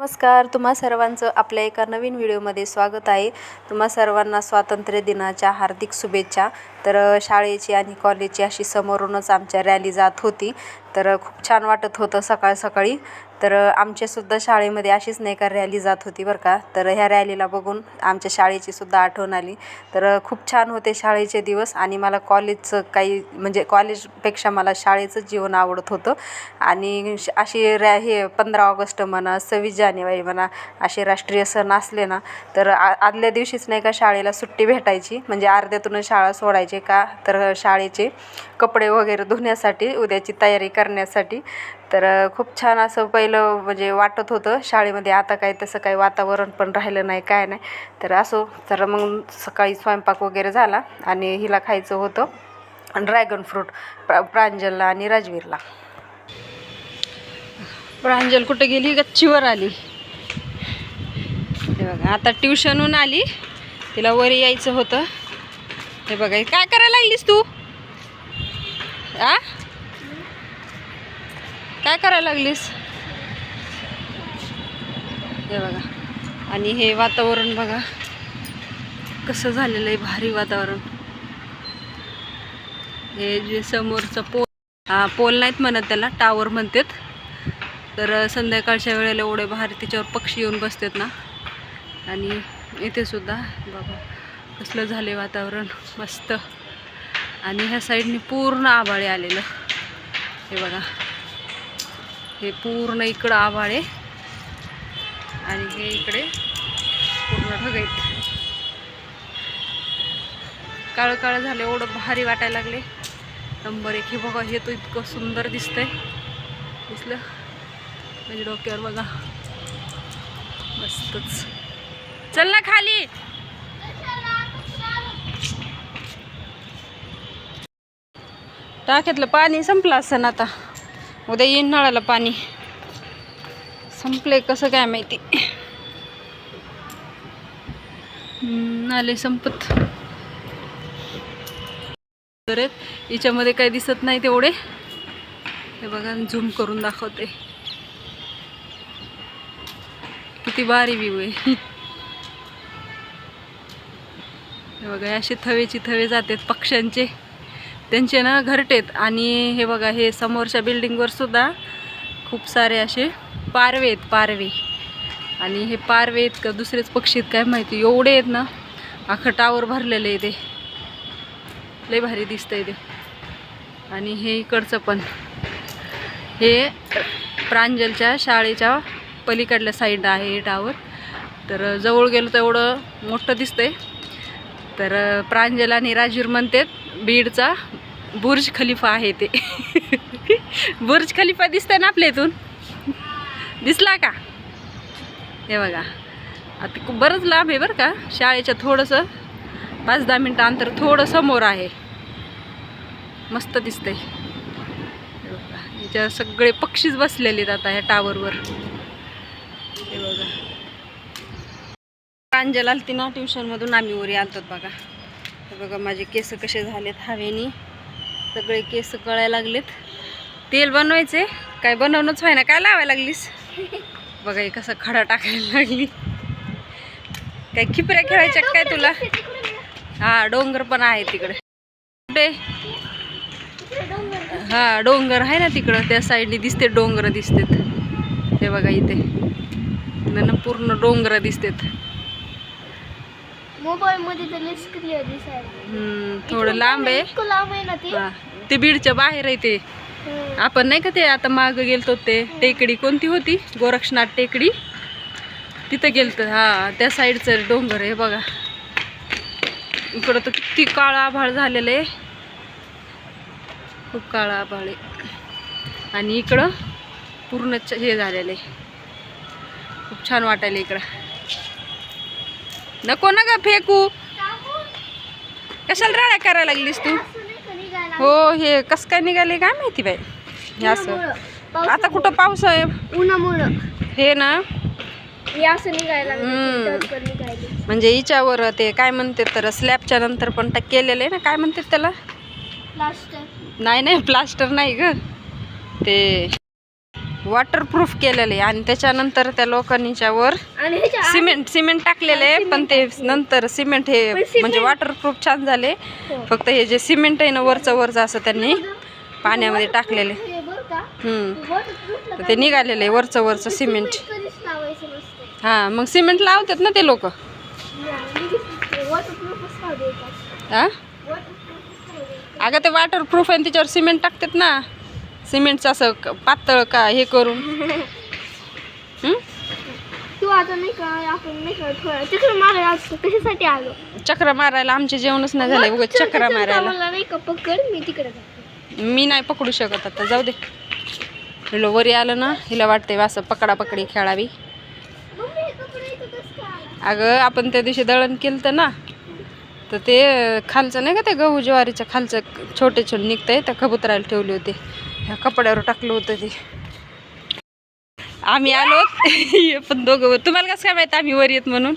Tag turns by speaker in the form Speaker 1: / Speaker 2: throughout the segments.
Speaker 1: नमस्कार, तुम्हा सर्वांचं आपल्या एका नवीन व्हिडिओमध्ये स्वागत आहे. तुम्हा सर्वांना स्वातंत्र्य दिनाच्या हार्दिक शुभेच्छा. तर शाळेची आणि कॉलेजची अशी समोरूनच आमच्या रॅली जात होती. तर खूप छान वाटत होतं सकाळ सकाळी. तर आमच्यासुद्धा शाळेमध्ये अशीच नाही का रॅली जात होती बरं का. तर ह्या रॅलीला बघून आमच्या शाळेची सुद्धा आठवण आली. तर खूप छान होते शाळेचे दिवस आणि मला कॉलेजचं काही म्हणजे कॉलेजपेक्षा मला शाळेचं जीवन आवडत होतं. आणि अशी हे 15 ऑगस्ट म्हणा, 26 जानेवारी म्हणा, असे राष्ट्रीय सण असले ना तर आदल्या दिवशीच नाही का शाळेला सुट्टी भेटायची. म्हणजे अर्ध्यातूनच शाळा सोडायचे का तर शाळेचे कपडे वगैरे धुण्यासाठी, उद्याची तयारी करण्यासाठी. तर खूप छान असं पहिलं म्हणजे वाटत होतं शाळेमध्ये. आता काय तसं काही वातावरण पण राहिलं नाही, काय नाही. तर असो, तर मग सकाळी स्वयंपाक वगैरे झाला आणि हिला खायचं होतं ड्रॅगन फ्रूट प्रांजलला आणि राजवीरला. प्रांजल कुठे गेली? गच्चीवर आली. हे बघा, आता ट्युशनहून आली, तिला वर यायचं होतं. हे बघा, काय करायला लागलीस तू? काय करायला लागलीस? हे बघा, आणि हे वातावरण बघा कसं झालेलं आहे, भारी वातावरण. हे जे समोरचं पोल नाहीत म्हणत, त्याला टावर म्हणतात. तर संध्याकाळच्या वेळेला एवढे भारी त्याच्यावर पक्षी येऊन बसतात ना. आणि इथे सुद्धा बघा कसलं झाले वातावरण मस्त. आणि ह्या साईडने पूर्ण आभाळे आलेलं. हे बघा, हे पूर्ण इकडं आभाळे आणि हे इकडे पूर्ण ढग आहेत. काळं काळं झालं, एवढं भारी वाटायला लागले. नंबर एक. हे बघा, हे तो इतकं सुंदर दिसतंय. दिसलं म्हणजे डोक्यावर बघा मस्तच. चल ना खाली. टाक्यातलं पाणी संपलं असं आता. उद्या येईन नळाला पाणी. संपले कसं काय माहिती. आले संपत. तर हिच्यामध्ये काही दिसत नाही तेवढे. हे बघा, झूम करून दाखवते किती भारी व्ह्यू आहे. हे बघा, असे थवेची थवे जातात पक्ष्यांचे, त्यांचे ना घरटेत. आणि हे बघा, हे समोरच्या बिल्डिंगवर सुद्धा खूप सारे असे पारवे आहेत, पारवे. आणि हे पारवे आहेत का दुसरेच पक्षी आहेत काय माहिती, एवढे आहेत ना. अख्खं टावर भरलेलं आहे ते, लय भारी दिसतंय ते. आणि हे इकडचं पण, हे प्रांजलच्या शाळेच्या पलीकडल्या साईड आहे हे टावर. तर जवळ गेलो तर एवढं मोठं दिसतंय. तर प्रांजल आणि राजवीर म्हणतात बीडचा बुर्ज खलिफा आहे ते. बुर्ज खलिफा दिसतंय ना आपल्या इथून, दिसला का? हे बघा, आता बरंच लांब आहे बरं का. शाळेच्या थोडंसं 5-10 मिनटं अंतर थोडं समोर आहे. मस्त दिसतंय. याच्यावर सगळे पक्षीच बसलेले आहेत आता ह्या टावरवर. हे बघा, प्रांजल आलती ना ट्युशनमधून, आम्ही वरी आलतो बघा. हे बघा, माझे केस कसे झालेत हवेनी, सगळे केस गळायला लागलेत. तेल बनवायचे, काय बनवणंच व्हाय ना. काय लावायला लागलीस? बघा, हे कसं खडा टाकायला लागली. काय खिपऱ्या खेळायच्या काय तुला? हा, डोंगर पण आहे तिकडे. कुठे? हा, डोंगर आहे ना तिकडं, त्या साईडने दिसते डोंगर दिसतात. हे बघा, इथे ना पूर्ण डोंगर दिसतात.
Speaker 2: मोबाईल मध्ये तर लय क्लिअर दिसायला.
Speaker 1: थोडं लांब आहे.
Speaker 2: लांब आहे ना ते.
Speaker 1: ते बीडच्या बाहेर आहे ते. आपण नाही का ते आता माग गेलतो ते टेकडी कोणती होती, गोरक्षनाथ टेकडी, तिथं गेलतो. हा, त्या साईडचं डोंगर आहे बघा. इकडं तर किती काळं आभाळ झालेलं आहे, खूप काळं आभाळ आहे. आणि इकडं पूर्ण हे झालेलं आहे. खूप छान वाटायला इकडं. नको ना ग फेकू, कशाला राड्या करायला लागलीस तू? हो, हे कसं काय निघाले काय माहिती बाई. हे असं आता कुठं पाऊस आहे,
Speaker 2: उन्हामुळं
Speaker 1: हे ना
Speaker 2: असं निघायला
Speaker 1: म्हणजे हिच्यावर ते काय म्हणते तर स्लॅबच्या नंतर पण केलेलं आहे ना, काय म्हणतात त्याला?
Speaker 2: प्लास्टर.
Speaker 1: नाही, प्लास्टर नाही ग, ते वॉटरप्रूफ केलेलं आहे आणि त्याच्यानंतर त्या लोकांनीच्या वर
Speaker 2: आणि ह्याच्या
Speaker 1: सिमेंट टाकलेलं आहे, पण ते नंतर सिमेंट हे म्हणजे वॉटरप्रूफ छान झाले. फक्त हे जे सिमेंट आहे ना वरचं असं त्यांनी पाण्यामध्ये टाकलेले.
Speaker 2: हे बरं का
Speaker 1: तर ते निघालेलं आहे वरचं सिमेंट.
Speaker 2: कधीच लावायचं नसतं.
Speaker 1: हां मग सिमेंट लावतात ना ते लोक.
Speaker 2: वॉटरप्रूफच लावू द्यायचं.
Speaker 1: हां
Speaker 2: वॉटरप्रूफच लावू द्यायचं.
Speaker 1: अगं ते वॉटरप्रूफ आहे त्याच्यावर सिमेंट टाकतात ना, सिमेंटचं असं पातळ का हे करून.
Speaker 2: तू आता नाही का आपण नाही का थोडा चक्र मारायला असतो कशासाठी आलो.
Speaker 1: चक्र मारायला आमचे जेवणच नाही झाले, उगाच चक्र मारायला.
Speaker 2: मला नाही का पकड मी तिकडे जाते.
Speaker 1: मी नाही पकडू शकत आता, जाऊ दे. हिला वरी आलं ना हिला वाटते असं पकडापकडी खेळावी.
Speaker 2: मम्मी हे कपडे इथं कसं काय आलं?
Speaker 1: अगं आपण त्या दिवशी दळण केलं ना, तर ते खालचं नाही का ते गहू ज्वारीचं खालचं छोटे निघतंय, त्या कबुतराला ठेवले होते, ह्या कपड्यावर टाकलं होतं ते. आम्ही आलो पण दोघं. तुम्हाला कसं काय माहिती आम्ही वर येत म्हणून?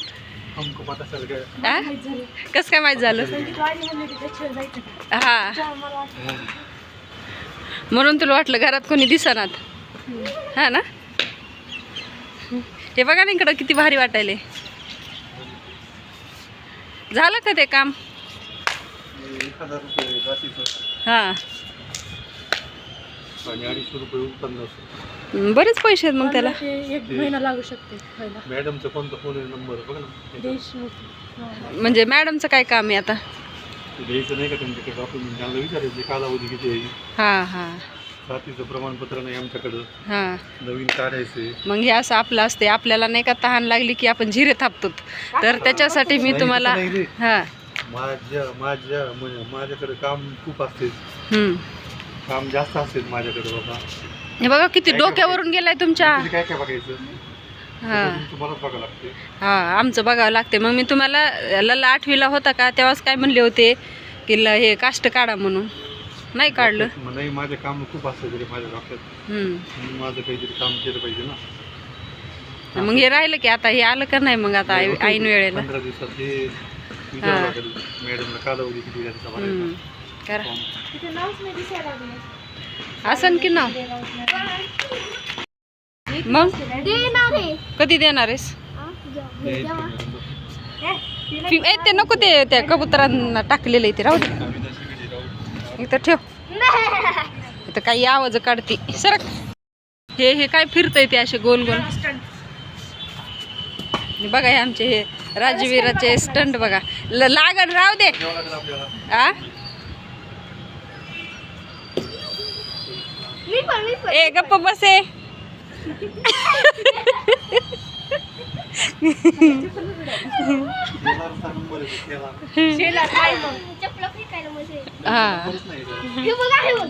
Speaker 1: कसं काय माहीत झालं? हा म्हणून तुला वाटलं घरात कोणी दिसनात. हा ना. हे बघा ना इकडं किती भारी वाटायले. झालं का ते काम?
Speaker 3: 1000 रुपये जातीचं
Speaker 1: हा
Speaker 3: आणि 250 रुपये उत्पन्न.
Speaker 1: बरेच पैसे आहेत मग त्याला.
Speaker 4: एक महिना लागू शकते व्हायला.
Speaker 3: मॅडमचा कोणता फोन नंबर बघ ना.
Speaker 1: म्हणजे मॅडमचं काय काम आहे आता?
Speaker 3: ते द्यायचं नाही का त्यांच्याकडे डॉक्युमेंट, त्यांना विचारायचे कालावधी किती आहे,
Speaker 1: हा
Speaker 3: जातीचं प्रमाणपत्र नाही आमच्याकडं,
Speaker 1: हा
Speaker 3: नवीन काढायचे.
Speaker 1: मग हे असं आपलं असते, आपल्याला नाही का तहान लागली की आपण जिरे थापतो, तर त्याच्यासाठी मी तुम्हाला हा
Speaker 3: माझ्याकडे काम खूप असते, काम जास्त असते माझ्याकडे बाबा.
Speaker 1: हे बघा किती डोक्यावरून गेलाय तुमच्या.
Speaker 3: काय काय बघायचं,
Speaker 1: हा
Speaker 3: तुम्हालाच बघावं लागते.
Speaker 1: हा आमचं बघावं लागते. मग मी तुम्हाला लला 8वीला होता का तेव्हाच काय म्हणले होते की हे काष्ट काढा म्हणून, नाही काढलं.
Speaker 3: नाही माझे काम खूप असते तरी माझ्या डॉक्टरात, माझं काहीतरी काम केलं पाहिजे ना.
Speaker 1: मग हे राहिलं की आता हे आलं का नाही मग आता ऐन वेळेला
Speaker 3: 15 दिवसात हे विचारावं लागेल मॅडमला कालावधी किती द्यायचा भरायचा.
Speaker 1: करा
Speaker 2: तिथे नावच नाही दिसायला लागलं.
Speaker 1: असं की नाव. मग
Speaker 2: देणार आहे.
Speaker 1: कधी देणार आहेस?
Speaker 2: जेव्हा.
Speaker 1: ते नको, ते त्या कबुतरांना टाकलेलं आहे ते राहू दे इथं ठेव. इथं काही आवाज काढते सरक. हे काय फिरतंय ते असे गोल गोल. बघा हे आमचे हे राजवीराचे स्टंट बघा. लागण राहू दे. आ
Speaker 2: मी पण
Speaker 1: ए गप्प बसे.
Speaker 2: चपला फेकायला मजा येते.
Speaker 1: हा
Speaker 2: हे बघा हे बघ.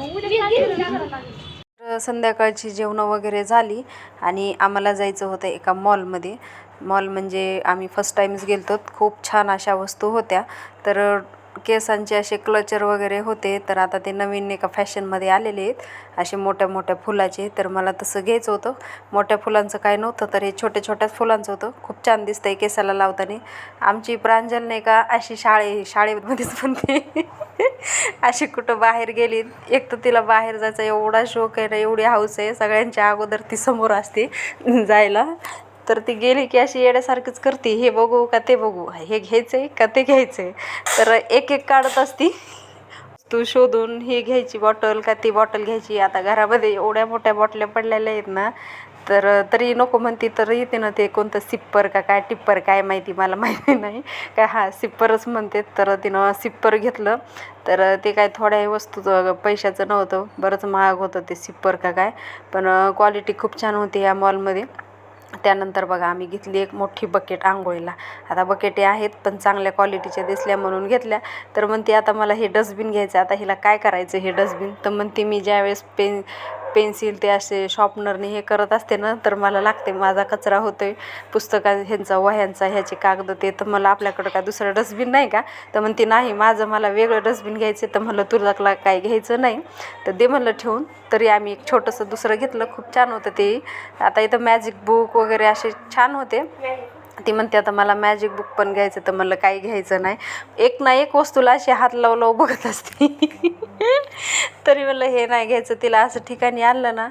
Speaker 1: तर संध्याकाळची जेवणं वगैरे झाली आणि आम्हाला जायचं होतं एका मॉलमध्ये. मॉल म्हणजे आम्ही फर्स्ट टाईमच गेलतो. खूप छान अशा वस्तू होत्या. तर केसांचे असे क्लचर वगैरे होते. तर आता ते नवीन एका फॅशनमध्ये आलेले आहेत असे मोठ्या मोठ्या फुलाचे. तर मला तसं घ्यायचं होतं. मोठ्या फुलांचं काय नव्हतं, तर हे छोट्या छोट्याच फुलांचं होतं. खूप छान दिसतं आहे केसाला लावताना. आमची प्रांजल नाही का अशी शाळेमध्येच म्हणते अशी कुठं बाहेर गेली, एक तर तिला बाहेर जायचा एवढा शौक आहे ना, एवढी हौस आहे. सगळ्यांच्या अगोदर ती समोर असते जायला. तर ती गेली की अशी येड्यासारखीच करते, हे बघू का ते बघू, हे घ्यायचं आहे का ते घ्यायचं आहे. तर एक काढत असती तू शोधून, हे घ्यायची बॉटल का ती बॉटल घ्यायची. आता घरामध्ये एवढ्या मोठ्या बॉटल्या पडलेल्या आहेत ना, तर तरी नको म्हणती. तर येते ना ते कोणतं सिप्पर का काय टिप्पर काय माहिती, मला माहिती नाही काय. हा सिप्परच म्हणते. तर तिनं सिप्पर घेतलं. तर ते काय थोड्या वस्तू पैशाचं नव्हतं, बरंच महाग होतं ते सिप्पर का काय, पण क्वालिटी खूप छान होती या मॉलमध्ये. त्यानंतर बघा आम्ही घेतली एक मोठी बकेट आंघोळीला. आता बकेटे आहेत पण चांगल्या क्वालिटीच्या दिसल्या म्हणून घेतल्या. तर म्हणते आता मला हे डस्टबिन घ्यायचं. आता हिला काय करायचं हे डस्टबिन, तर म्हणते मी ज्यावेळेस पेन्सिल ते असे शॉर्पनरने हे करत असते ना, तर मला लागते, माझा कचरा होतोय पुस्तका ह्यांचा वह्यांचा ह्याचे कागद ते. तर मला आपल्याकडं काय दुसरं डस्टबिन नाही का, तर म्हणते नाही माझं मला वेगळं डस्टबिन घ्यायचं. तर म्हणलं तुला काय घ्यायचं नाही तर दे म्हणलं ठेवून. तरी आम्ही एक छोटंसं दुसरं घेतलं, खूप छान होतं ते. आता इथं मॅजिक बुक वगैरे असे छान होते. ती म्हणते आता मला मॅजिक बुक पण घ्यायचं. तर म्हणलं काही घ्यायचं नाही, एक ना एक वस्तूला अशी हात लावू बघत असते. तरी म्हणलं हे नाही घ्यायचं. तिला असं ठिकाणी आणलं ना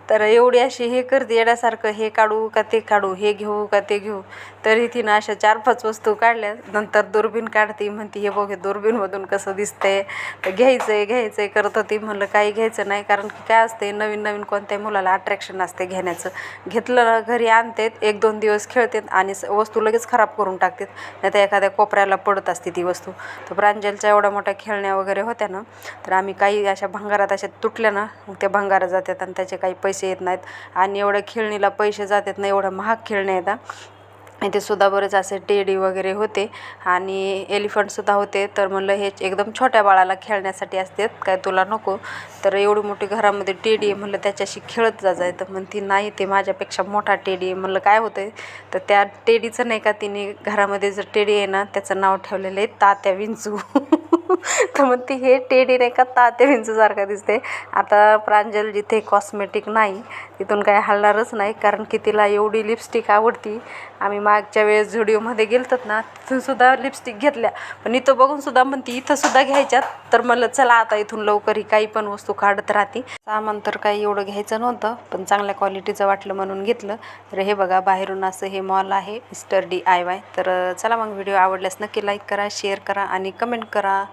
Speaker 1: तर एवढी अशी हे करते येण्यासारखं, हे काढू का ते काढू, हे घेऊ का ते घेऊ. तरी तिनं अशा 4-5 वस्तू काढल्या. नंतर दुर्बीण काढते, म्हणते हे बघ हे दुर्बीणमधून कसं दिसतंय, तर घ्यायचं करत होती. म्हणलं काही घ्यायचं नाही, कारण की काय असते नवीन नवीन कोणत्याही मुलाला अट्रॅक्शन असते घेण्याचं. घेतलं ना घरी आणतात, 1-2 दिवस खेळतात आणि वस्तू लगेच खराब करून टाकतात, नाही तर एखाद्या कोपऱ्याला पडत असते ती वस्तू. तर प्रांजलच्या एवढ्या मोठ्या खेळण्या वगैरे होत्या ना, तर आम्ही काही अशा भंगारात अशा तुटल्या ना मग त्या भंगारात जातात आणि त्याचे काही पैसे येत नाहीत. आणि एवढ्या खेळणीला पैसे जातात ना, एवढं महाग खेळणे येतात. इथे सुद्धा बरेच असे टेडी वगैरे होते आणि एलिफंटसुद्धा होते. तर म्हणलं हे एकदम छोट्या बाळाला खेळण्यासाठी असतात, काय तुला नको. तर एवढी मोठी घरामध्ये टेडी आहे, म्हणलं त्याच्याशी खेळत जायचं. तर म्हणती नाही ते माझ्यापेक्षा मोठा टेडी आहे. म्हणलं काय होतं आहे, तर त्या टेडीचं नाही का तिने घरामध्ये जर टेडी आहे ना त्याचं नाव ठेवलेलं आहे तात्या विंचू. तर म्हणते हे टेडी नाही का तात्या विंचूसारखं दिसते. आता प्रांजल जिथे कॉस्मेटिक नाही तिथून काय हलणारच नाही, कारण की तिला एवढी लिपस्टिक आवडती. आम्ही मागच्या वेळेस झुडिओमध्ये गेलतात ना तिथूनसुद्धा लिपस्टिक घेतल्या, पण इथं बघूनसुद्धा म्हणते इथंसुद्धा घ्यायच्यात. तर म्हणलं चला आता इथून लवकर ही काही पण वस्तू काढत राहते. सामान तर काही एवढं घ्यायचं नव्हतं, पण चांगल्या क्वालिटीचं वाटलं म्हणून घेतलं. तर हे बघा बाहेरून असं हे मॉल आहे मिस्टर DIY. तर चला मग व्हिडिओ आवडल्यास नक्की लाईक करा, शेअर करा आणि कमेंट करा.